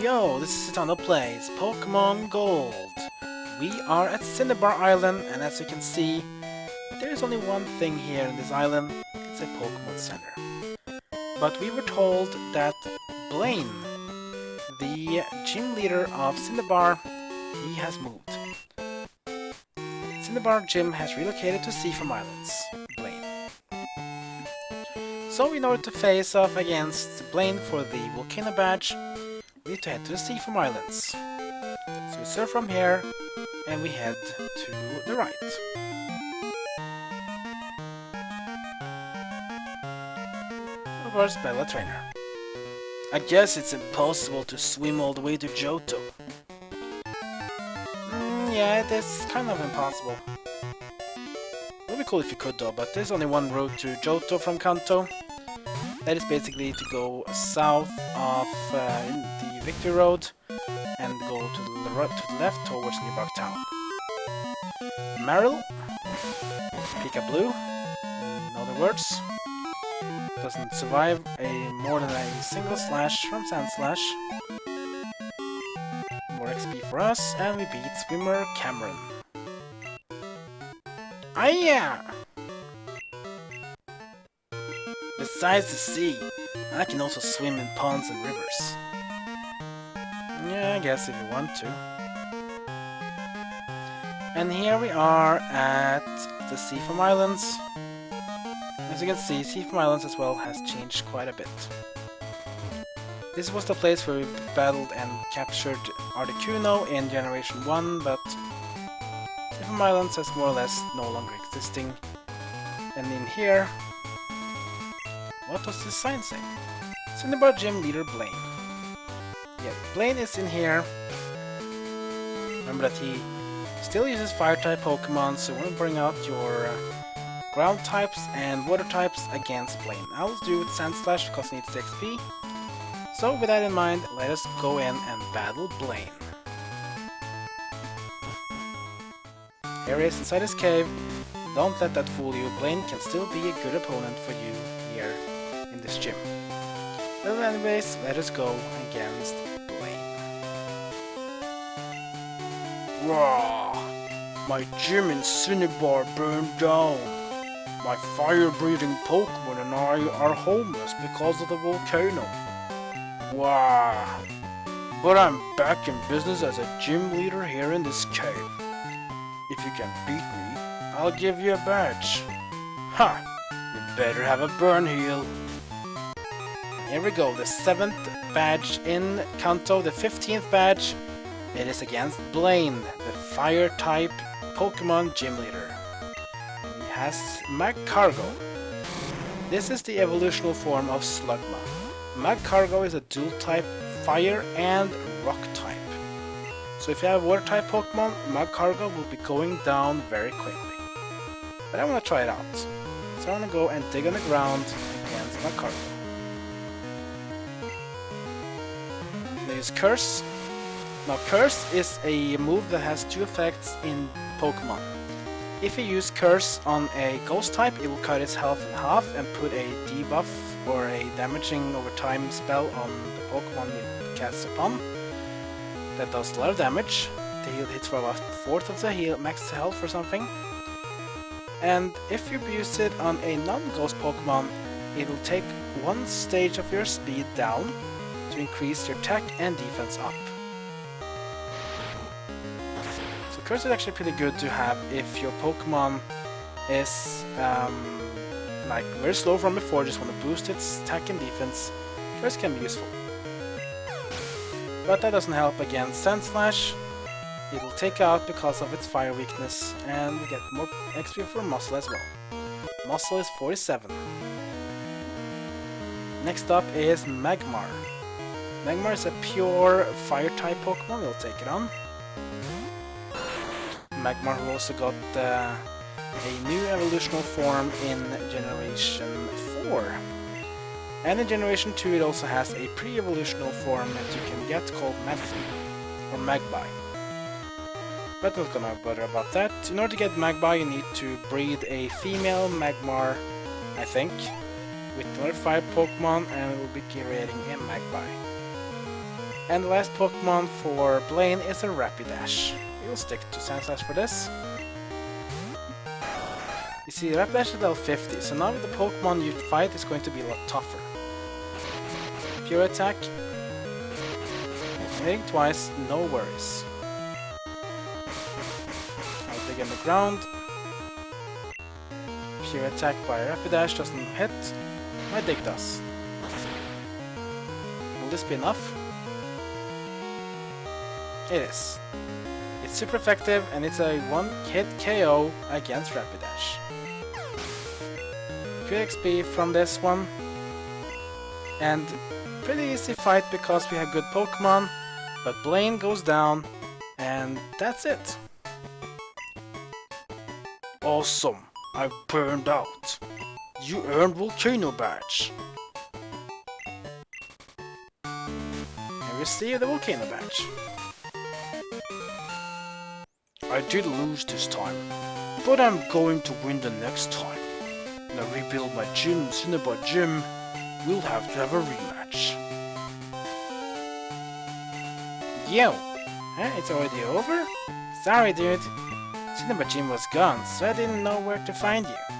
Yo, this is Eternal Plays Pokémon Gold. We are at Cinnabar Island, and as you can see, there is only one thing here in this island. It's a Pokémon Center. But we were told that Blaine, the gym leader of Cinnabar, he has moved. Cinnabar Gym has relocated to Seafoam Islands. Blaine. So in order to face off against Blaine for the Volcano Badge, we need to head to the Seafoam Islands. So we surf from here, and we head to the right. Of course, Bella Trainer. I guess it's impossible to swim all the way to Johto. Yeah, it is kind of impossible. It would be cool if you could though, but there's only one route to Johto from Kanto. That is basically to go south of the Victory Road and go to the left towards Cinnabar Town. Marill, Pika Blue, in other words, doesn't survive more than a single slash from Sand Slash. More XP for us, and we beat swimmer Cameron. Yeah! Besides the sea, I can also swim in ponds and rivers. Yeah, I guess if you want to. And here we are at the Seafoam Islands. As you can see, Seafoam Islands as well has changed quite a bit. This was the place where we battled and captured Articuno in Generation 1, but Seafoam Islands has more or less no longer existing. And in here, what does this sign say? Cinnabar Gym Leader Blaine. Yeah, Blaine is in here. Remember that he still uses Fire-type Pokemon, so when you bring out your Ground types and Water types against Blaine. I'll do with Sand Slash because he needs the XP. So with that in mind, let us go in and battle Blaine. Here he is inside his cave. Don't let that fool you. Blaine can still be a good opponent for you here in this gym. Well, anyways, let us go against Blaine. Raw! My gym in Cinnabar burned down. My fire-breathing Pokémon and I are homeless because of the volcano. Wow! But I'm back in business as a gym leader here in this cave. If you can beat me, I'll give you a badge. Ha! You better have a burn heal. Here we go, the 7th badge in Kanto, the 15th badge. It is against Blaine, the fire-type Pokémon gym leader. He has Magcargo. This is the evolutional form of Slugma. Magcargo is a dual-type fire and rock type. So if you have water-type Pokemon, Magcargo will be going down very quickly. But I want to try it out. So I want to go and dig on the ground against Magcargo. They use Curse. Now Curse is a move that has two effects in Pokemon. If you use Curse on a Ghost type, it will cut its health in half and put a debuff or a damaging over time spell on the Pokemon it casts upon. That does a lot of damage. The heal hits for about 1/4 of the heal max health or something. And if you use it on a non-Ghost Pokemon, it will take 1 stage of your speed down to increase your attack and defense up. Curse is actually pretty good to have if your Pokemon is like very slow from before, just want to boost its attack and defense. Curse can be useful. But that doesn't help against Sand Slash. It will take out because of its fire weakness, and we get more XP for Muscle as well. Muscle is 47. Next up is Magmar. Magmar is a pure fire-type Pokemon, we'll take it on. Magmar who also got a new evolutional form in Generation 4. And in Generation 2 it also has a pre-evolutional form that you can get called Magpie, or Magpie. But we're not gonna bother about that. In order to get Magpie you need to breed a female Magmar, I think, with another 5 Pokemon, and we will be creating a Magpie. And the last Pokemon for Blaine is a Rapidash. We'll stick to Sandslash for this. You see, Rapidash is level 50, so now the Pokemon you fight is going to be a lot tougher. Pure attack. Hitting twice, no worries. I'll dig in the ground. Pure attack by Rapidash doesn't hit. My dig does. Will this be enough? It is. It's super effective and it's a one-hit KO against Rapidash. Good XP from this one. And pretty easy fight because we have good Pokemon. But Blaine goes down and that's it. Awesome! I burned out. You earned Volcano Badge. And receive the Volcano Badge. I did lose this time, but I'm going to win the next time. When I rebuild my gym, Cinnabar Gym, we'll have to have a rematch. Yo! Huh? It's already over? Sorry, dude. Cinnabar Gym was gone, so I didn't know where to find you.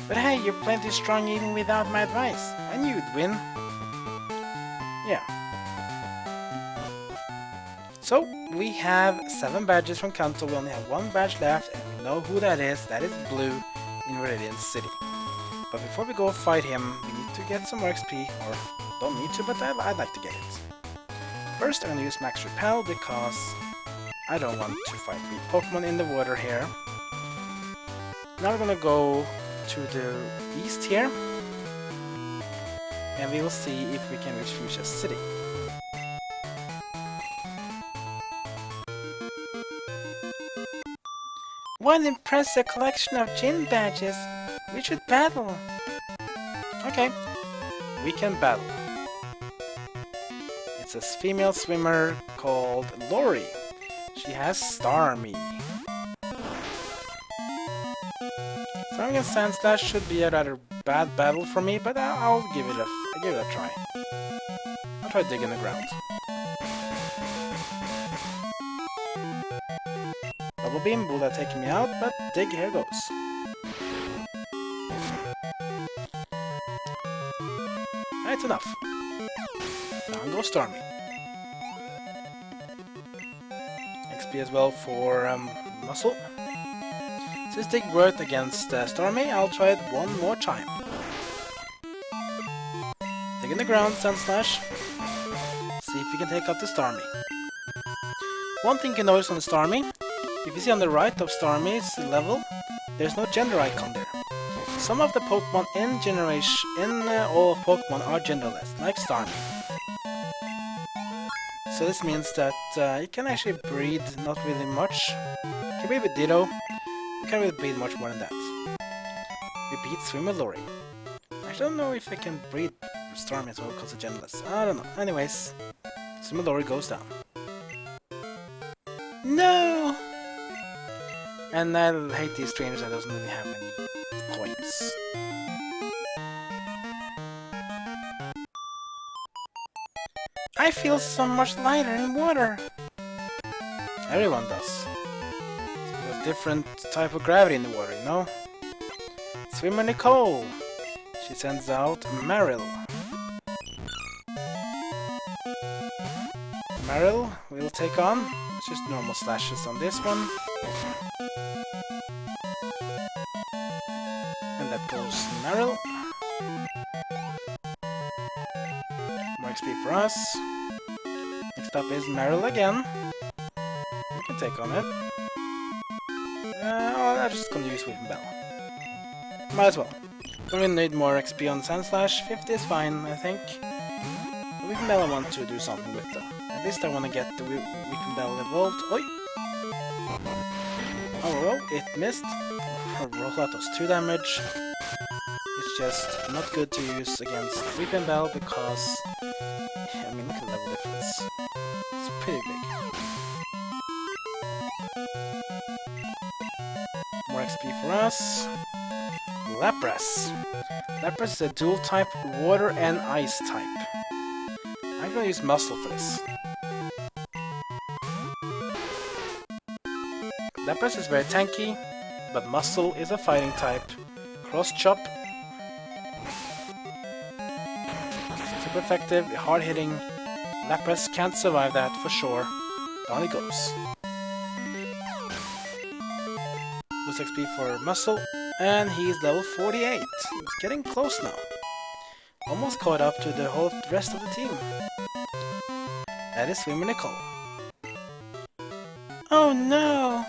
But hey, you're plenty strong even without my advice. I knew you'd win. Yeah. So, we have 7 badges from Kanto, we only have 1 badge left, and we know who that is Blue in Viridian City. But before we go fight him, we need to get some more XP, or don't need to, but I'd like to get it. First, I'm gonna use Max Repel, because I don't want to fight weak Pokemon in the water here. Now we're gonna go to the east here, and we will see if we can reach Fuchsia City. What an impressive collection of gym badges! We should battle! Okay, we can battle. It's a female swimmer called Lori. She has Starmie. Starmie and Sandslash should be a rather bad battle for me, but I'll give it a try. I'll try digging the ground. Double Beam will have taken me out, but dig, here goes. That's enough. Down goes Starmie. XP as well for Muscle. Since Dig worked against Starmie, I'll try it one more time. Dig in the ground, Sandslash. See if we can take out the Starmie. One thing you can notice on the Starmie, if you see on the right of Starmie's level, there's no gender icon there. Some of the Pokemon in all of Pokemon are genderless, like Starmie. So this means that you can actually breed not really much. You can breed with Ditto, you can't really breed much more than that. We beat Swimmer Lori. I don't know if I can breed Starmie as well because it's genderless. I don't know. Anyways, Swimmer Lori goes down. No! And I hate these trainers that doesn't really have any coins. I feel so much lighter in water. Everyone does. There's a different type of gravity in the water, you know? Swimmer Nicole. She sends out Meryl. Meryl will take on. It's just normal slashes on this one. And that goes Meryl. More XP for us. Next up is Meryl again. We can take on it. I'm just gonna use Weeping Bell. Might as well. Don't really need more XP on Sandslash. 50 is fine, I think. Weeping Bell I want to do something with though. At least I want to get the Weeping Bell evolved. Oi! Oh, it missed. Rollout does 2 damage. It's just not good to use against Weeping Bell because... I mean, look at the level difference. It's pretty big. More XP for us. Lapras. Lapras is a dual type, water and ice type. I'm gonna use Muscle for this. Lapras is very tanky, but Muscle is a fighting type. Cross Chop. Super effective, hard hitting. Lapras can't survive that for sure. Down he goes. Boost XP for Muscle, and he's level 48. He's getting close now. Almost caught up to the whole rest of the team. That is Swimmer Nicole. Oh no!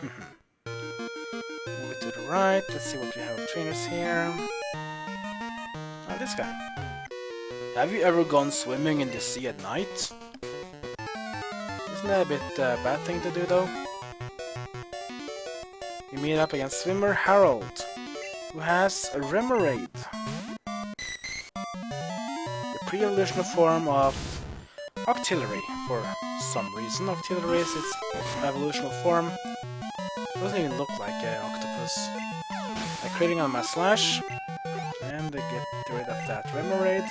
Move it to the right. Let's see what we have of trainers here. Oh, this guy. Have you ever gone swimming in the sea at night? Isn't that a bit bad thing to do though? We meet up against Swimmer Harold, who has a Remoraid. The pre-evolutional form of Octillery, for some reason. Octillery is its evolutional form. Doesn't even look like an octopus. I'm creating on my Slash, and they get rid of that Remoraid.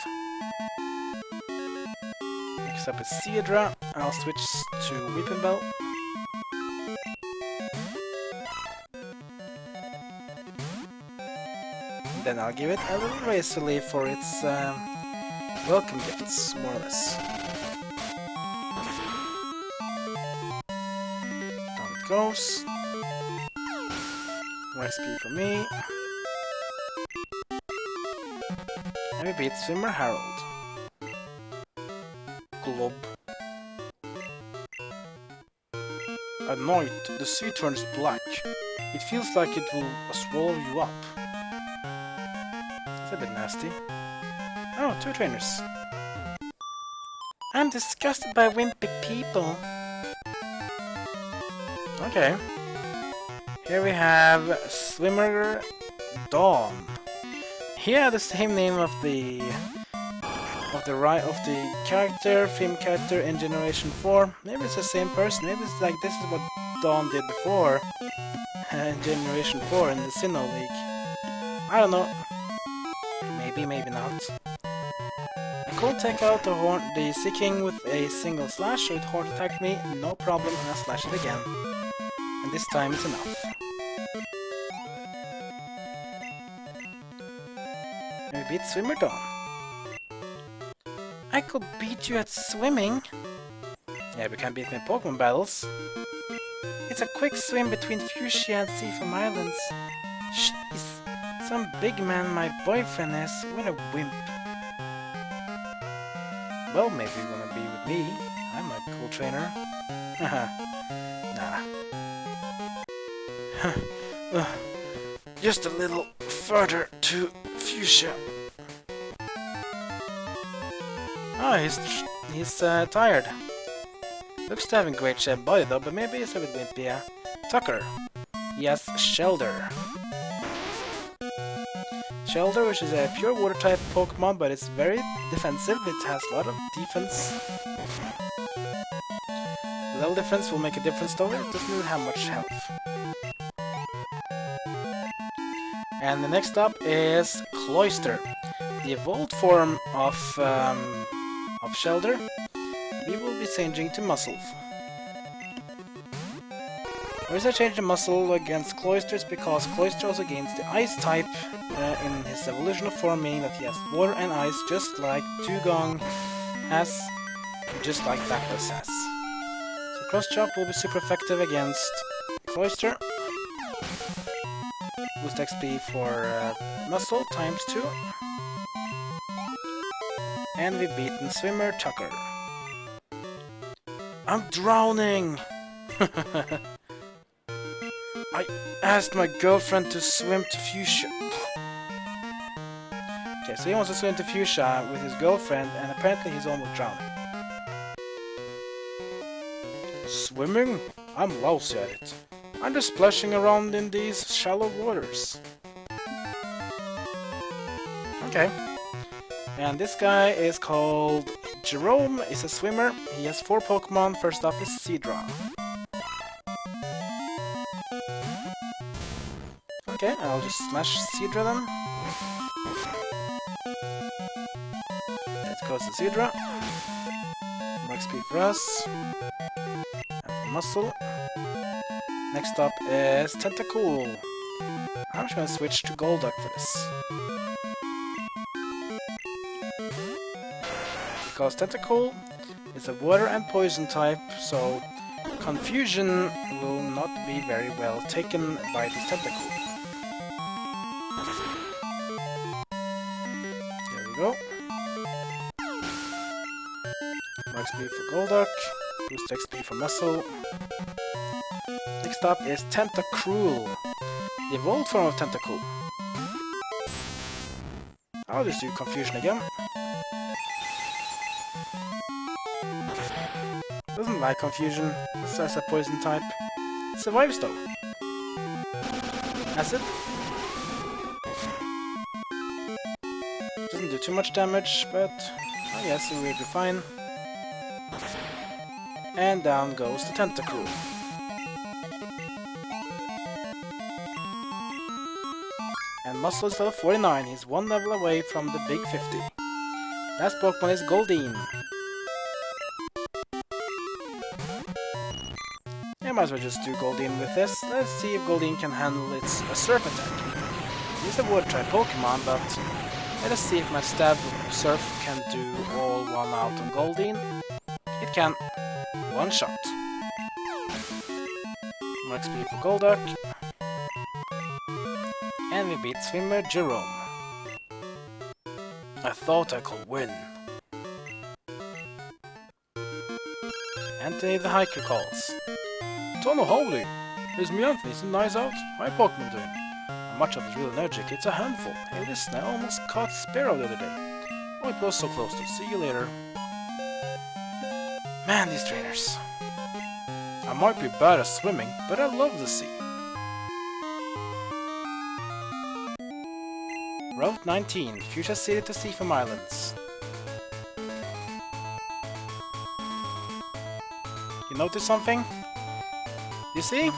Next up is Seadra. I'll switch to Weeping Bell. Then I'll give it a little Razor Leaf for its welcome gifts, more or less. Down it goes. More XP for me. And we beat Swimmer Harold. Glob. At night, the sea turns black. It feels like it will swallow you up. It's a bit nasty. Oh, 2 trainers. I'm disgusted by wimpy people. Okay. Here we have Swimmer Dawn. He had the same name of the character, film character in Generation 4. Maybe it's the same person. Maybe it's like this is what Dawn did before in Generation 4 in the Sinnoh League. I don't know. Maybe, maybe not. I could take out the Sea King with a single slash, so it hard attacked me, no problem, and I slash it again. And this time it's enough. And we beat Swimmer Dawn. I could beat you at swimming. Yeah, we can beat me in Pokémon battles. It's a quick swim between Fuchsia and Seafoam Islands. Jeez, some big man my boyfriend is. What a wimp. Well, maybe you wanna be with me. I'm a cool trainer. Nah. Just a little further to Fuchsia. Oh, he's tired. Looks to have a great shape body though, but maybe he's a bit wimpy. Yeah. Tucker. He has Shelter. Shelter, which is a pure water type Pokemon, but it's very defensive. It has a lot of defense. Level difference will make a difference though. It doesn't really have much health. And the next up is Cloyster, the evolved form of Shelter. We will be changing to Muscle. Why is I changing to Muscle against Cloyster? It's because Cloyster also gains the Ice type in his evolutional form, meaning that he has water and ice, just like Dugong has, just like Lapras has. So Cross Chop will be super effective against Cloyster. Boost XP for Muscle times 2. And we've beaten Swimmer Tucker. I'm drowning! I asked my girlfriend to swim to Fuchsia. Okay, so he wants to swim to Fuchsia with his girlfriend, and apparently he's almost drowning. Swimming? I'm lousy at it. I'm just splashing around in these shallow waters. Okay. And this guy is called Jerome, is a swimmer. He has 4 Pokemon. First up is Seadra. Okay, I'll just slash Seadra then. Let's go to Seadra. More XP for us. And for muscle. Next up is Tentacool. I'm just gonna switch to Golduck for this. Because Tentacool is a water and poison type, so confusion will not be very well taken by this Tentacool. There we go. More XP for Golduck, boost XP for Muscle. Next up is Tentacruel, the evolved form of Tentacool. I'll just do confusion again. Doesn't like confusion, it's as a poison type. Survives though. Acid. Doesn't do too much damage, but I guess it will be fine. And down goes the Tentacruel. And Muscle is level 49, he's one level away from the big 50. Last Pokemon is Goldeen. I might as well just do Goldeen with this. Let's see if Goldeen can handle its surf attack. It's a water type Pokemon, but let us see if my stab surf can do all one out on Goldeen. It can. One shot. More XP for Golduck. And we beat swimmer Jerome. I thought I could win. Anthony the Hiker calls. Tono holy! It's me Anthony, it's nice out. How are Pokemon doing? How much of it's real energetic? It's a handful. Hey listen, I almost caught Sparrow the other day. Oh, it was so close to. See you later. Man, these trainers. I might be bad at swimming, but I love the sea. Route 19, Fuchsia City to Seafoam Islands. You notice something? You see?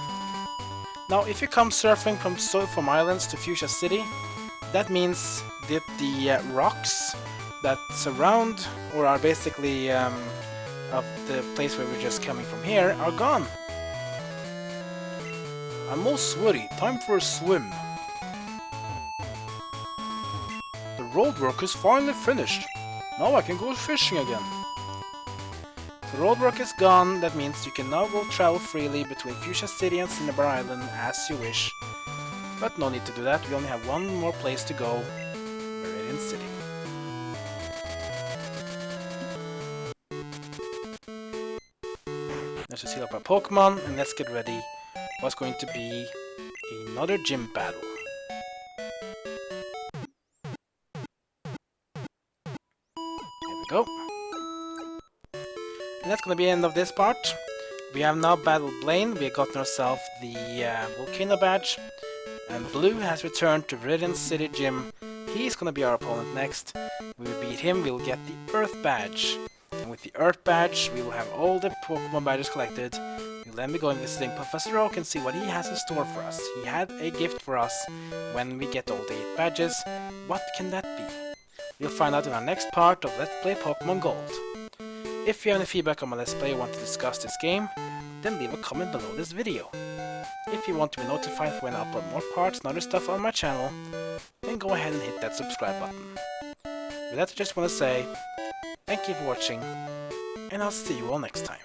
Now, if you come surfing from Seafoam Islands to Fuchsia City, that means that the rocks that surround, or are basically of the place where we're just coming from here, are gone. I'm all sweaty. Time for a swim. The road work is finally finished. Now I can go fishing again. The road work is gone. That means you can now go travel freely between Fuchsia City and Cinnabar Island as you wish. But no need to do that. We only have one more place to go. Viridian City. Let's just heal up our Pokemon and let's get ready for what's going to be another gym battle. Here we go. And that's going to be the end of this part. We have now battled Blaine, we have gotten ourselves the Volcano Badge, and Blue has returned to Viridian City Gym. He's going to be our opponent next. We will beat him, we will get the Earth Badge. And with the Earth Badge, we will have all the Pokemon badges collected. We'll then be going visiting Professor Oak and see what he has in store for us. He had a gift for us when we get all the 8 badges. What can that be? We'll find out in our next part of Let's Play Pokemon Gold. If you have any feedback on my Let's Play or want to discuss this game, then leave a comment below this video. If you want to be notified when I upload more parts and other stuff on my channel, then go ahead and hit that subscribe button. With that, I just want to say, thank you for watching, and I'll see you all next time.